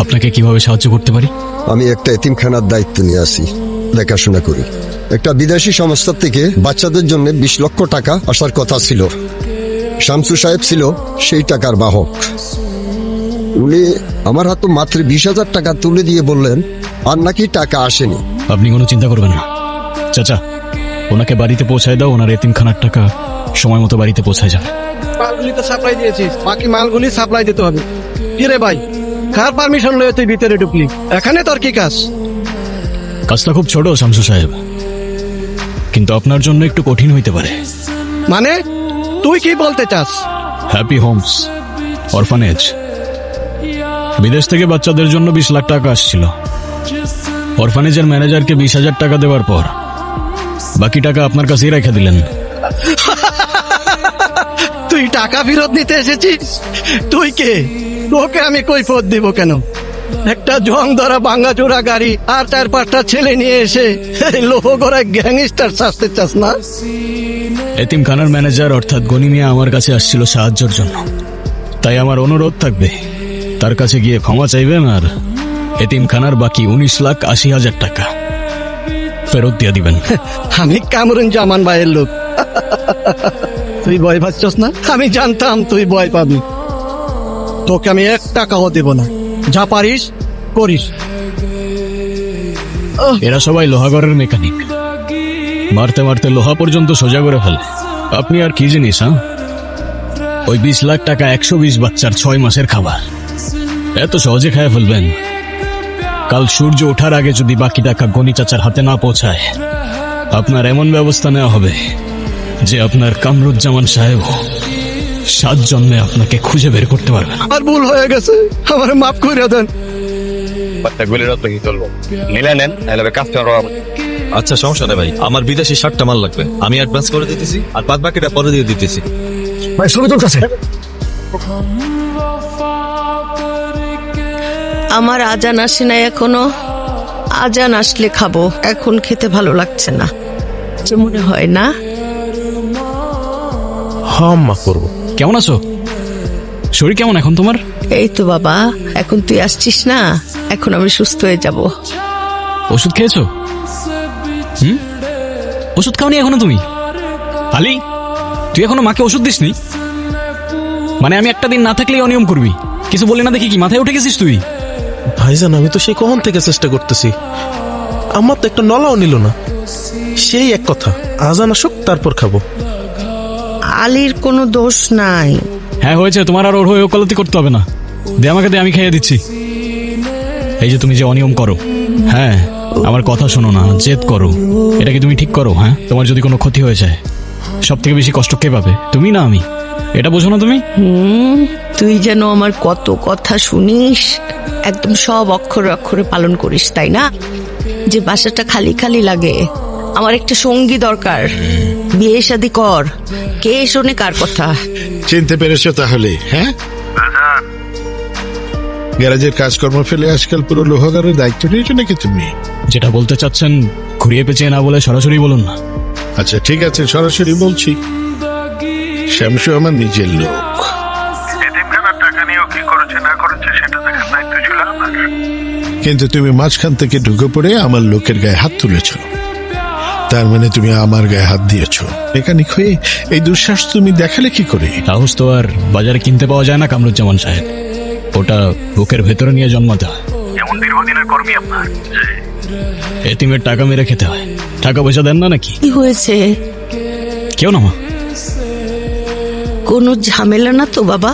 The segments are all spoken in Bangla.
আপনাকে কিভাবে সাহায্য করতে পারি? আমি একটা এতিমখানার দায়িত্ব নিয়ে আসি, দেখাশোনা করি। একটা বিদেশি সংস্থা থেকে বাচ্চাদের জন্য 20 লক্ষ টাকা আসার কথা ছিল। শামসু সাহেব ছিল সেই টাকার বাহক। উনি আমার হাতে মাত্র 20,000 টাকা তুলে দিয়ে বললেন আর নাকি টাকা আসেনি। আপনি কোনো চিন্তা করবেন না চাচা, ওনাকে বাড়িতে পৌঁছায় দাও, ওনার এতিমখানার টাকা সময় মতো বাড়িতে পৌঁছায় যাবে। মালগুলি তো সাপ্লাই দিয়েছিস, বাকি মালগুলি সাপ্লাই দিতে হবে। কিরে ভাই, কার পারমিশন লয়ে তুই ভিতরে ঢুকলি? এখানে তোর কি কাজ? কাজটা খুব ছোট শামসু সাহেব, কিন্তু আপনার জন্য একটু কঠিন হইতে পারে। মানে তুই কি বলতে চাস? হ্যাপি হোমস অরফানেজ, বিদেশ থেকে বাচ্চাদের জন্য 20 লাখ টাকা আসছিল। অরফানেজের ম্যানেজারকে 20,000 টাকা দেওয়ার পর বাকি টাকা আপনার কাছেই রেখে দিলেন। তুই টাকা ফেরত নিতে এসেছিস? তুই কে? তোকে আমি কৈফিয়ত দিব কেন? একটা জং ধরা ভাঙাচোরা গাড়ি আর 4-5টা ছেলে নিয়ে এসে লোহ গড়া গ্যাংস্টার সাজতে চাস না? এতিমখানার ম্যানেজার অর্থাৎ গনি মিয়া আমার কাছে আসছিল সাহায্যের জন্য, তাই আমার অনুরোধ থাকবে তার কাছে গিয়ে ক্ষমা চাইবেন আর এতিমখানার বাকি 19,80,000 টাকা ফেরত দিয়ে দিবেন। আমি কামরুজ্জামান ভাইয়ের লোক। তুই ভয় পাচ্ছস না? আমি জানতাম তুই ভয় পাবি। তোকে আমি 1 টাকাও দেব না, যা পারিস করিস। এরা সবাই লোহাগড়ের মেকানিক, মারতে মারতে লোহা পর্যন্ত সোজা করে ফেলে। আপনি আর কি জিনিস? ওই 20 লাখ টাকা 120 বাচ্চার 6 মাসের খাবার এত সহজে খায় ফেলবেন? কাল সূর্য ওঠার আগে যদি বাকি টাকা গনি চাচার হাতে না পৌঁছায়, আপনার এমন ব্যবস্থা নেওয়া হবে যে আপনার কামরুজ্জামান সাহেব 7 জন্মে আপনাকে খুঁজে বের করতে পারবে না। আর ভুল হয়ে গেছে, আমার মাফ করে দেন। আচ্ছা সমস্যা নেই ভাই, আমার বিদেশি 60টা মাল লাগবে, আমি অ্যাডভান্স করে দিতেছি আর বাদ বাকিটা পরে দিয়ে দিতেছি। ভাই ছবি তোর কাছে। আমার আজান আসে না এখনো। আজান আসলে খাবো, এখন খেতে ভালো লাগছে না। যে মনে হয় না। হাম্মা করবো। কেমন আছো? শরীর কেমন এখন তোমার? এই তো বাবা, এখন তুই আসছিস না, এখন আমি সুস্থ হয়ে যাব। ওষুধ খেয়েছো? ওষুধ খাওনি এখনো তুমি? আলী, তুই এখনো মাকে ওষুধ দিসনি? মানে আমি একটা দিন না থাকলেই অনিয়ম করবি? কিছু বলে না দেখি কি মাথায় উঠে গেছিস তুই? ভাইজান আমি তো সেই কখন থেকে চেষ্টা করতেছি, আমার তো একটা নলাও নিল না। সেই এক কথা, আজান আসুক তারপর খাবো। আলীর কোনো দোষ নাই। হ্যাঁ হয়েছে, তোমার আর ওর হয়ে ওকালতি করতে হবে না। দে আমাকে, দে, আমি খাইয়ে দিচ্ছি। এই যে তুমি যে অনিয়ম করো, হ্যাঁ আমার কথা শোনো না, জেদ করো, এটা কি তুমি ঠিক করো? হ্যাঁ, তোমার যদি কোনো ক্ষতি হয়ে যায় সব থেকে বেশি কষ্ট কে পাবে, তুমি না আমি? এটা বোঝো না তুমি? তুই যেন আমার কত কথা শুনিস, একদম সব অক্ষরে অক্ষরে পালন করিস, তাই না? যে বাসাটা খালি খালি লাগে, আমার একটা সঙ্গী দরকার, বিয়ে শাদী কর। কে শোনে কার কথা? চিনতে পেরেছো তাহলে? হ্যাঁ, গ্যারাজের কাজকর্ম ফেলে আজকাল পুরো লোহাগারের দায়িত্ব নিয়েছো নাকি তুমি? যেটা বলতে চাচ্ছেন ঘুরিয়ে পেঁচিয়ে না বলে সরাসরি বলুন না। আচ্ছা ঠিক আছে, সরাসরি বলছি। শ্যামসু আমার নিজের লোক। কিন্তু তুমি মাঝখান থেকে ঢুকে পড়ে আমার লোকের গায়ে হাত তুলেছ, তার মানে তুমি আমার গায়ে হাত দিয়েছ। মেকানিক হয়ে এই দুঃসাহস তুমি দেখালে কি করে? সাহস তো আর বাজারে কিনতে পাওয়া যায় না কামরুজ্জামান সাহেব, ওটা বুকের ভেতরে নিয়ে জন্মাতে হয়। এতিমের টাকা মেরে খেতে হয়, টাকা পয়সা দেন না নাকি? কি হয়েছে? কেউ না মা, কোনো ঝামেলা না তো বাবা?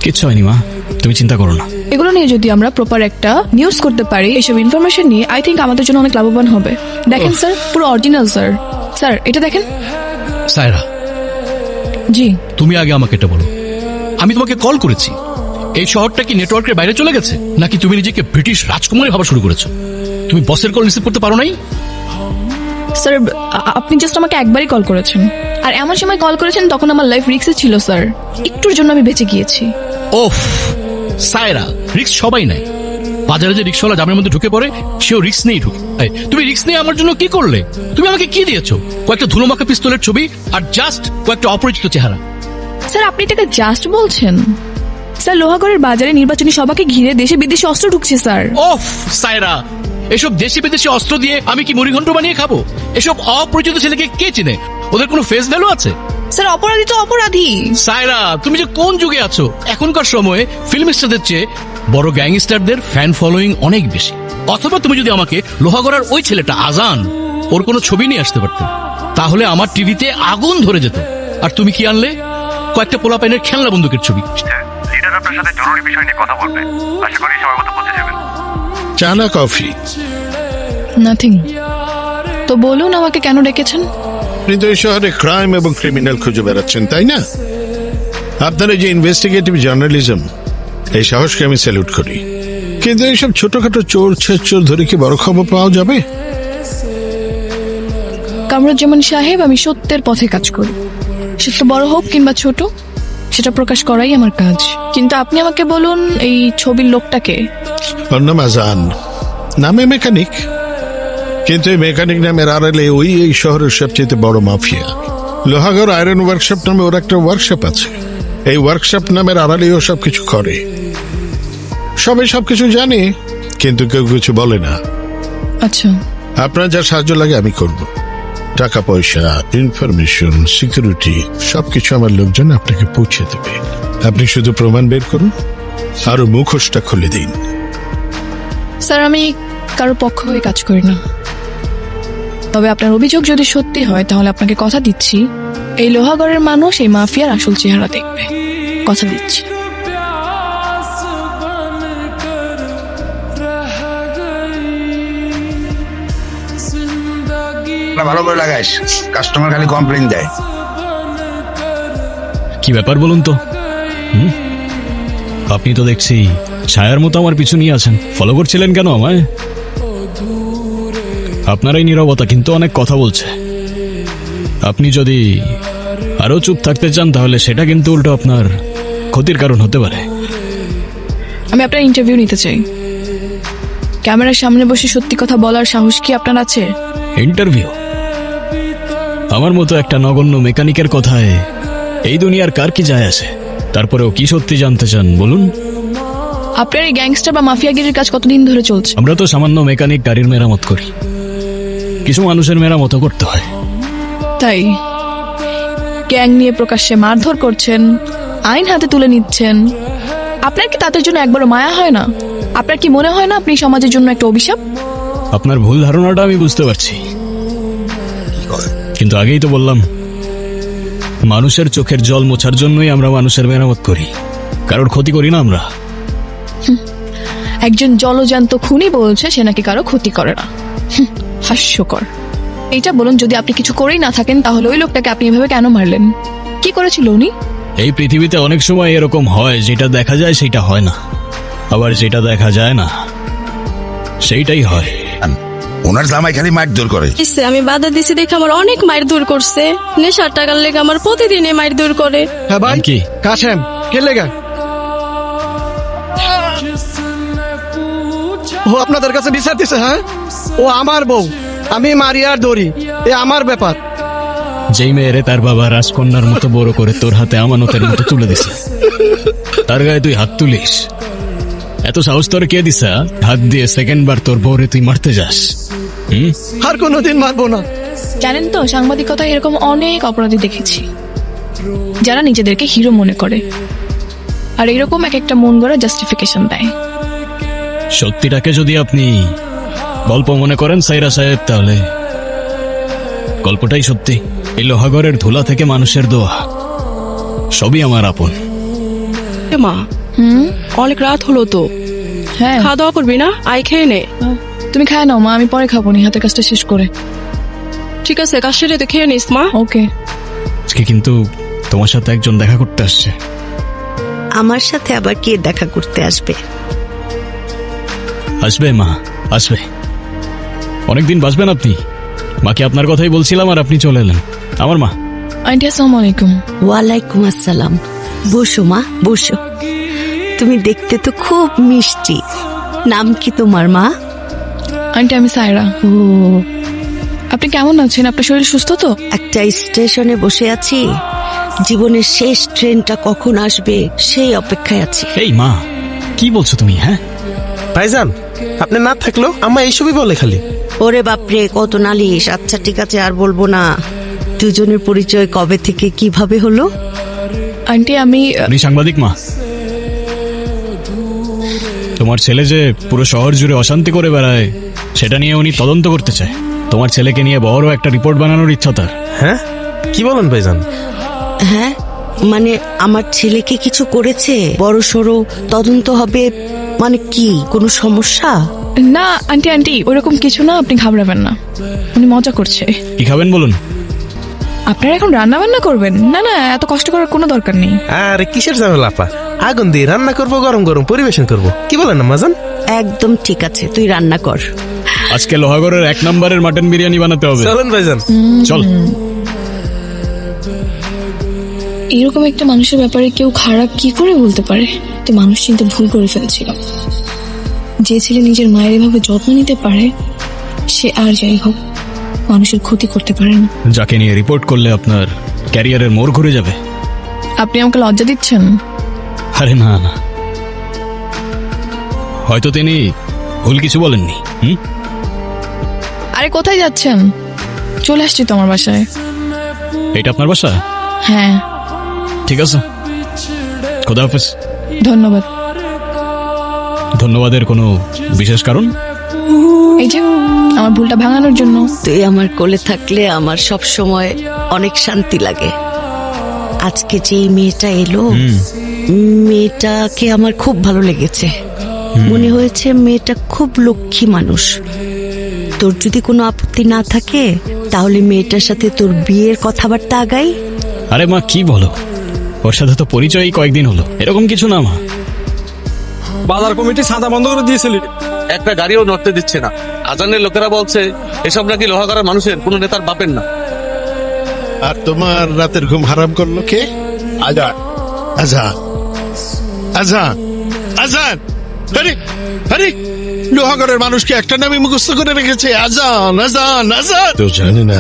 কিচ্ছু হয়নি মা, তুমি চিন্তা করো না। এগুলো নিয়ে যদি আমরা প্রপার একটা নিউজ করতে পারি, এসব ইনফরমেশন নিয়ে আই থিঙ্ক আমাদের জন্য অনেক লাভবান হবে। দেখেন স্যার, পুরো অরিজিনাল স্যার। স্যার এটা দেখেন। সায়রা, জি তুমি আগে আমাকে এটা বলো, আমি তোমাকে কল করেছি, এই শহরটা কি নেটওয়ার্কের বাইরে চলে গেছে নাকি তুমি নিজেকে ব্রিটিশ রাজকুমারী ভাবা শুরু করেছো? তুমি বসের কল রিসিভ করতে পারো নাই? স্যার, আপনি জাস্ট আমাকে একবারই কল করেছেন, আর এমন সময় কল করেছেন তখন আমার লাইফ রিস্কে ছিল স্যার, একটুর জন্য আমি বেঁচে গিয়েছি। ওফ সায়রা, রিস্ক সবাই নেয়। বাজারে যে রিক্সাওয়ালা জামের মধ্যে ঢুকে পড়ে সেও রিস্ক নিয়ে ঢুকে। তুমি রিস্ক নিয়ে আমার জন্য কি করলে? তুমি আমাকে কি দিয়েছো? কয়েকটা ধুলোমাখা পিস্তলের ছবি আর জাস্ট কয়েকটা অপরিচিত চেহারা। স্যার আপনি এটাকে জাস্ট বলছেন? স্যার লোহাগড়ের বাজারে নির্বাচনী সভাকে ঘিরে দেশে বিদেশে অস্ত্র ঢুকছে স্যার। ওফ সায়রা, এসব দেশি বিদেশি অস্ত্র দিয়ে আমি কি মুড়িঘণ্ট বানিয়ে খাবো? এসব অপরিচিত ছেলেকে কে চিনে? ওদের কোনো ফেস ভ্যালু আছে? স্যার অপরাধী তো অপরাধী। সায়রা, তুমি যে কোন যুগে আছো? এখনকার সময়ে ফিল্ম স্টারদের চেয়ে বড় গ্যাংস্টারদের ফ্যান ফলোয়িং অনেক বেশি। অথবা তুমি যদি আমাকে লোহাগড়ার ওই ছেলেটা আজান, ওর কোনো ছবি নিয়ে আসতে পারতে, তাহলে আমার টিভিতে আগুন ধরে যেত। আর তুমি কি আনলে? কয়েকটা পোলাপাইনের খেলনা বন্দুকের ছবি। লিডার আপনার সাথে জরুরি বিষয় নিয়ে কথা বলবে, আশা করি সময় মতো পৌঁছে যাবেন। চা না কফি? নাথিং। তো বলুন আমাকে কেন ডেকেছেন? আপনি তো এই শহরে ক্রাইম এবং ক্রিমিনাল খুঁজে বেড়াচ্ছেন, তাই না? আপনার এই যে ইনভেস্টিগেটিভ জার্নালিজম, এই সাহসকে আমি স্যালুট করি। কিন্তু এইসব ছোটখাটো চোর ছেচোর ধরে কি বড় খবর পাওয়া যাবে? কামরুজ্জামান সাহেব, আমি সত্যের পথে কাজ করি। সত্য বড় হোক কিংবা ছোট, সেটা প্রকাশ করাই আমার কাজ। কিন্তু আপনি আমাকে বলুন, এই ছবির লোকটাকে? ওর নাম আজান, নামে মেকানিক। কিন্তু এই মেকানিক নামের আড়ালে ওই এই শহরের সবচেয়ে বড় মাফিয়া। লোহাগড় আয়রন ওয়ার্কশপ নামে ওর একটা ওয়ার্কশপ আছে। এই ওয়ার্কশপ নামের আড়ালে ও সবকিছু করে। সবাই সবকিছু জানে, কিন্তু কেউ কিছু বলে না। আচ্ছা, আপনার যা সাহায্য লাগে আমি করব। টাকা পয়সা, ইনফরমেশন, সিকিউরিটি সবকিছু আমার লোকজন আপনাকে পৌঁছে দেবে। আপনি শুধু প্রমাণ বের করুন, আরো মুখোশটা খুলে দিন। স্যার আমি কারো পক্ষ হয়ে কাজ করি না। তবে আপনার অভিযোগ যদি সত্যি হয়, তাহলে আপনাকে কথা দিচ্ছি, এই লোহাগড়ের মানুষ এই মাফিয়ার আসল চেহারা দেখবে। কথা দিচ্ছি। ভালো করে লাগাইস, কাস্টমার খালি কমপ্লেইন দেয়। কি ব্যাপার বলুন তো? আপনি তো দেখছি ছায়ার মতো আমার পিছু নিয়ে আছেন। ফলো করছিলেন কেন আমায়? আপনার এই নীরবতা কিন্তু অনেক কথা বলছে। আপনি যদি আরো চুপ থাকতে চান, তাহলে সেটা কিন্তু উল্টো আপনার ক্ষতির কারণ হতে পারে। আমি আপনার ইন্টারভিউ নিতে চাই। ক্যামেরার সামনে বসে সত্যি কথা বলার সাহস কি আপনার আছে? ইন্টারভিউ? আমার মতো একটা নগণ্য মেকানিকের কথায় এই দুনিয়ার কার কি যায় আসে? তারপরেও কি সত্যি জানতে চান বলুন? আপনার এই গ্যাংস্টার বা মাফিয়াগিরির কাজ কতদিন ধরে চলছে? আমরা তো সামান্য মেকানিক, গাড়ির মেরামত করি। কিছু মানুষের মেরামতও করতে হয়। তাই গ্যাং নিয়ে প্রকাশ্যে মারধর করছেন, আইন হাতে তুলে নিচ্ছেন। আপনার কি তাদের জন্য একবারও মায়া হয় না? আপনার কি মনে হয় না আপনি সমাজের জন্য একটা অভিশাপ? আপনার ভুল ধারণাটা আমি বুঝতে পারছি, কিন্তু আগেই তো বললাম, মানুষের চোখের জল মোছার জন্যই আমরা মানুষের মেরামত করি, কারোর ক্ষতি করি না আমরা। একজন জলজান্ত খুনি বলছে সে নাকি কারো ক্ষতি করে না। হাস্যকর। এইটা বলুন, যদি আপনি কিছু করেই না থাকেন, তাহলে ওই লোকটাকে আপনি এভাবে কেন মারলেন? কি করেছিল উনি? এই পৃথিবীতে অনেক সময় এরকম হয়, যেটা দেখা যায় সেটা হয় না, আবার যেটা দেখা যায় না সেইটাই হয়। ওনার জামাই খালি মারধর করে। আমি বাধা দিছি দেখে আমার অনেক মারধর করছে। নেশার টাকার লেগে আমার প্রতিদিনই মারধর করে। হ্যাঁ ভাই, কি কাশেম কে লেগা? ও আপনাদের কাছে বিচার দিছে? হ্যাঁ, ও আমার বউ, আমি মারিয়ার ধরি, এ আমার ব্যাপার। যেই মেয়েরে তার বাবা রাজকন্যার মতো বড় করে তোর হাতে আমানতের মতো তুলে দিছে, তার গায়ে তুই হাত তুলিস? এত সাহস তোর কে দিছে হাত দিয়ে সেকেন্ড বার তোর বউরে তুই মারতে যাস? আর কোনোদিন মারবো না। জানেন তো, সাংবাদিকতা এরকম অনেক অপরাধী দেখেছি যারা নিজেদেরকে হিরো মনে করে, আর এরকম এক একটা মন গড়া জাস্টিফিকেশন দেয়। সত্যিটাকে যদি আপনি গল্প মনে করেন সাইরা সাহেব, তাহলে গল্পটাই সত্যি। এই লোহাগড়ের ধুলা থেকে মানুষের দোয়া, সবই আমার আপন। মা, অনেক রাত হলো তো, হ্যাঁ খাওয়া দাওয়া করবি না? আই খেয়ে নে। তুমি খায় নাও মা, আমি পরে খাবো নি, হাতের কাজটা শেষ করে। ঠিক আছে, কাজ সেরে তো খেয়ে নিস মা। ওকে। আজকে কিন্তু তোমার সাথে একজন দেখা করতে আসছে। আমার সাথে আবার কে দেখা করতে আসবে? আসবে মা, আসবে। অনেকদিন বাঁচবেন আপনি। মাকে আপনার কথাই বলছিলাম আর আপনি চলে এলেন। আমার মা। আন্টি আসসালামু আলাইকুম। ওয়ালাইকুম আসসালাম। বসো মা, বসো। তুমি দেখতে তো খুব মিষ্টি। নাম কি তোমার মা? আন্টি আমি সায়রা। ও, আপনি কেমন আছেন? আপনার শরীর সুস্থ তো? একটা স্টেশনে বসে আছি, জীবনের শেষ ট্রেনটা কখন আসবে সেই অপেক্ষায় আছি। এই মা, কি বলছো তুমি? হ্যাঁ, ভাইজান আপনি না থাকলেও আম্মা এইসবই বলে খালি। ওরে বাপরে, কত নালিশ। আচ্ছা ঠিক আছে, আর বলবো না। দুজনের পরিচয় কবে থেকে কিভাবে হলো? আন্টি আমি উনি সাংবাদিক মা। তোমার ছেলে যে পুরো শহর জুড়ে অশান্তি করে বেড়ায়, সেটা নিয়ে উনি তদন্ত করতে চায়। তোমার ছেলেকে নিয়ে বড় একটা রিপোর্ট বানানোর ইচ্ছা তার। হ্যাঁ কি বলেন ভাইজান? হ্যাঁ, মানে আমার ছেলেকে কিছু করেছে, বড় সড়ো তদন্ত হবে। মানে কি, কোনো সমস্যা? না আন্টি আন্টি ওরকম কিছু না, আপনি ঘাবড়াবেন না, উনি মজা করছে। কি খাবেন বলুন? আপনারা এখন রান্না বান্না করবেন? না না, এত কষ্ট করার কোনো দরকার নেই। আরে কিসের ঝামেলা আপা, আগুন দিয়ে রান্না করবো, গরম গরম পরিবেশন করব। কি বলেন আম্মা জান? একদম ঠিক আছে, তুই রান্না কর। আজকে লোহাগড়ের 1 নম্বরের মাটন বিরিয়ানি বানাতে হবে। চলেন ভাইজান। চল। এরকম একটা মানুষের ব্যাপারে কেউ খারাপ কি করে বলতে পারে? তো মানুষ চিন্তা ভুল করে ফেলছিল। যে ছেলে নিজের মায়ের এভাবে যত্ন নিতে পারে, সে আর যাই হোক মানুষের ক্ষতি করতে পারে না। যাকে নিয়ে রিপোর্ট করলে আপনার ক্যারিয়ারের মোড় ঘুরে যাবে। আপনি আমাকে লজ্জা দিচ্ছেন। আরে না না, হয়তো তিনি ভুল কিছু বলেননি। আরে কোথায় যাচ্ছেন? চলে আসছি তো আমার বাসায়। এটা আপনার বাসা? হ্যাঁ। ঠিক আছে, খোদা হাফেজ। ধন্যবাদ। ধন্যবাদের কোনো বিশেষ কারণ? এই যে আমার ভুলটা ভাঙানোর জন্য। তুই আমার কোলে থাকলে আমার সব সময় অনেক শান্তি লাগে। আজকে যে এই মেয়েটা এলো, মেয়েটাকে আমার খুব ভালো লেগেছে। মনে হয়েছে মেয়েটা খুব লক্ষ্মী মানুষ। তোর যদি কোনো আপত্তি না থাকে তাহলে মেয়েটার সাথে তোর বিয়ের কথাবার্তা আগাই। আরে মা, কি বলো? ওর সাথে তো পরিচয়ই কয়েকদিন হলো। এরকম কিছু না মা। বাজার কমিটি সাদা বন্ধ করে দিয়েছিল, একটা গাড়িও নড়তে দিচ্ছে না। আজানের লোকেরা বলছে এসব নাকি লোহাগড়ার মানুষের, কোনো নেতার বাপের না। আর তোমার রাতের ঘুম হারাম করলো কে? আজান, আজান, আজান, আজান। আরে আরে, লোহাগড়ের মানুষকে একটা নামে মুখস্থ করে রেখেছে, আজান আজান আজান। তো জানি না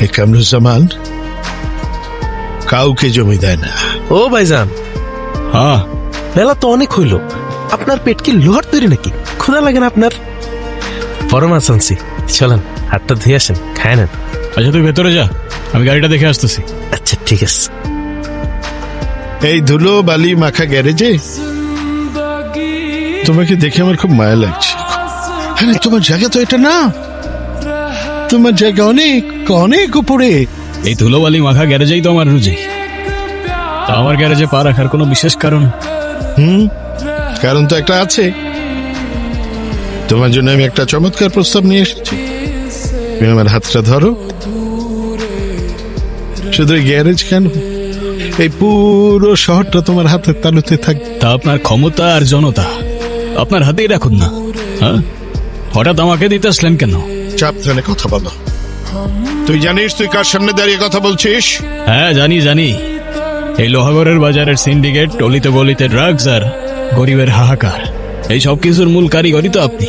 এই কামরুজ্জামান কাউকে জমি দেয় না। ও ভাইজান, হ্যাঁ, বেলা তো অনেক হইল। আপনার পেট কি লোহার তৈরি নাকি? ক্ষুধা লাগে না আপনার? পরমা আনছি, চলেন হাতটা ধুয়ে আসেন, খায় নেন। আচ্ছা তুই ভেতরে যা, আমি গাড়িটা দেখে আসতেছি। আচ্ছা ঠিক আছে। এই ধুলো বালি মাখা গ্যারেজে তোমাকে দেখে আমার খুব মায়া লাগছে। আরে তোমার জায়গা তো এটা না, তোমার জায়গা অনেক অনেক উপরে। এই ধুলোবালি মাখা গ্যারেজেই তো আমার রুজি। তা আমার গ্যারেজে পা রাখার কোনো বিশেষ কারণ? কারণ তো একটা আছে। তোমার জন্য আমি একটা চমৎকার প্রস্তাব নিয়ে এসেছি। তুমি আমার হাতটা ধরো। শুধু গ্যারেজ কেন, এই পুরো শহরটা তোমার হাতের তালুতে থাকবে। তা আপনার ক্ষমতা আর জনতা আপনার হাতেই রাখুন না। হ্যাঁ, হঠাৎ আমাকে দিতে আসলেন কেন? চাপ ধরে কথা বলো। তুই জানিস তুই কার সামনে দাঁড়িয়ে কথা বলছিস? হ্যাঁ জানি জানি। এই লোহাগড়ের বাজারের সিন্ডিকেট, টলিতে গলিতে ড্রাগস আর গরিবের হাহাকার, এই সব কিছুর মূল কারিগরই তো আপনি।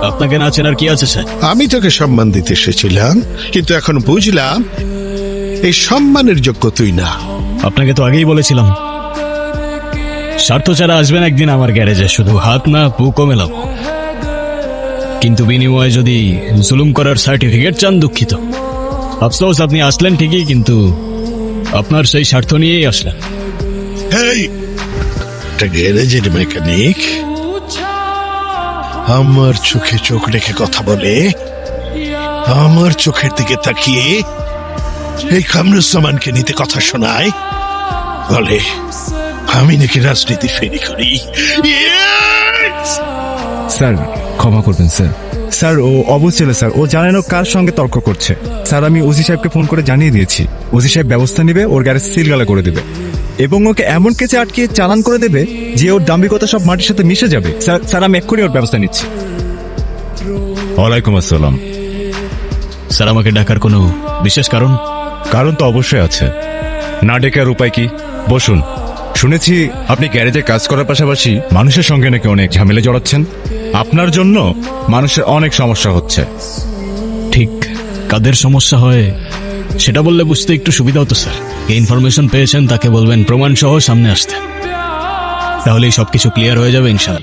আপনাকে না চেনার কি আছে স্যার? আমি তোকে সম্মান দিতে এসেছিলাম, কিন্তু এখন বুঝলাম এই সম্মানের যোগ্য তুই না। আপনাকে তো আগেই বলেছিলাম, স্বার্থ ছাড়া আসবেন একদিন আমার গ্যারেজে, শুধু হাত না বুকও মেলাবো। কিন্তু বিনিময়ে যদি জুলুম করার সার্টিফিকেট চান, দুঃখিত। আফসোস, আপনি আসলেন ঠিকই, কিন্তু আপনার সেই স্বার্থ নিয়েই আসলেন। এই একটা গ্যারেজের মেকানিক আমার চোখে চোখ রেখে কথা বলে, আমার চোখের দিকে তাকিয়ে এই কামরুজ্জামানকে নিতে কথা শোনায়, বলে আমি নাকি রাজনীতি ফেরি করি। স্যার ক্ষমা করবেন স্যার। স্যার ও অবুঝ ছেলে স্যার, ও জানে না কার সঙ্গে তর্ক করছে। স্যার আমি ওসি সাহেবকে ফোন করে জানিয়ে দিয়েছি, ওসি সাহেব ব্যবস্থা নেবে, ওর গ্যারেজ সিলগালা করে দেবে এবং ওকে এমন কেসে আটকে চালান করে দেবে যে ওর দাম্ভিকতা সব মাটির সাথে মিশে যাবে। স্যার স্যার আমি এক্ষুনি ওর ব্যবস্থা নিচ্ছি। ওয়ালাইকুম আসসালাম। স্যার আমাকে ডাকার কোনো বিশেষ কারণ? কারণ তো অবশ্যই আছে, না ডেকে আর উপায় কি? বসুন। শুনেছি আপনি গ্যারেজে কাজ করার পাশাপাশি মানুষের সঙ্গে নাকি অনেক ঝামেলা জড়াচ্ছেন। আপনার জন্য মানুষের অনেক সমস্যা হচ্ছে। ঠিক কাদের সমস্যা হয় সেটা বললে বুঝতে একটু সুবিধা হতো স্যার। এই ইনফরমেশন পেয়েছেন তাকে বলবেন প্রমাণ সহ সামনে আসতে, তাহলেই সবকিছু ক্লিয়ার হয়ে যাবে ইনশাল্লাহ।